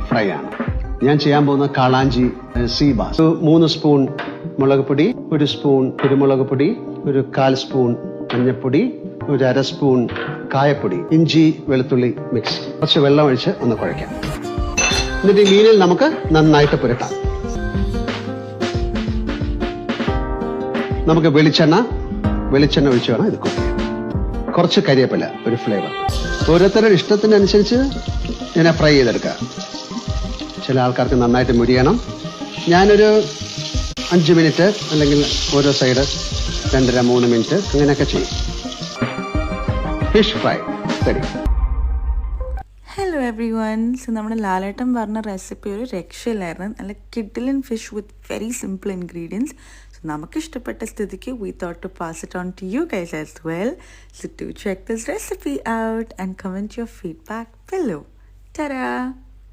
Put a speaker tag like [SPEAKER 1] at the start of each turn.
[SPEAKER 1] Fry ആണ്. ഞാൻ ചെയ്യാൻ പോകുന്ന കാളാഞ്ചി സീ ബാസ്. 3 സ്പൂൺ മുളക് പൊടി, 1 സ്പൂൺ കുരുമുളക് പൊടി, 1/4 സ്പൂൺ മഞ്ഞൾപ്പൊടി, 1/2 സ്പൂൺ കായപ്പൊടി, ഇഞ്ചി വെളുത്തുള്ളി മിക്സ്. കുറച്ച് വെള്ളം ഒഴിച്ച് ഒന്ന് കുഴയ്ക്കാം. എന്നിട്ട് ഈ മീനിൽ നമുക്ക് നന്നായിട്ട് പുരട്ടാം. നമുക്ക് വെളിച്ചെണ്ണ ഒഴിച്ച് വേണം ഇത് കുക്ക് ചെയ്യാൻ. കുറച്ച് കരിവേപ്പില, ഒരു ഫ്ലേവർ. ഓരോരുത്തരുടെ ഇഷ്ടത്തിനനുസരിച്ച് ഇതിനെ ഫ്രൈ ചെയ്തെടുക്കുക. ചില ആൾക്കാർക്ക് നന്നായിട്ട് മുരിയണം. ഞാനൊരു 5 മിനിറ്റ് അല്ലെങ്കിൽ ഓരോ സൈഡ് 2.5-3 മിനിറ്റ് അങ്ങനെയൊക്കെ ചെയ്യും. Fish fry ready.
[SPEAKER 2] Hello every one. So നമ്മുടെ ലാലേട്ടൻ പറഞ്ഞ റെസിപ്പി ഒരു രക്ഷയിലായിരുന്നു. നല്ല കിഡിലൻ fish with very simple ingredients. So നമുക്ക് ഇഷ്ടപ്പെട്ട സ്ഥിതിക്ക് we thought to pass it on to you guys as well. So do check this recipe out and comment your feedback below. Ta-da!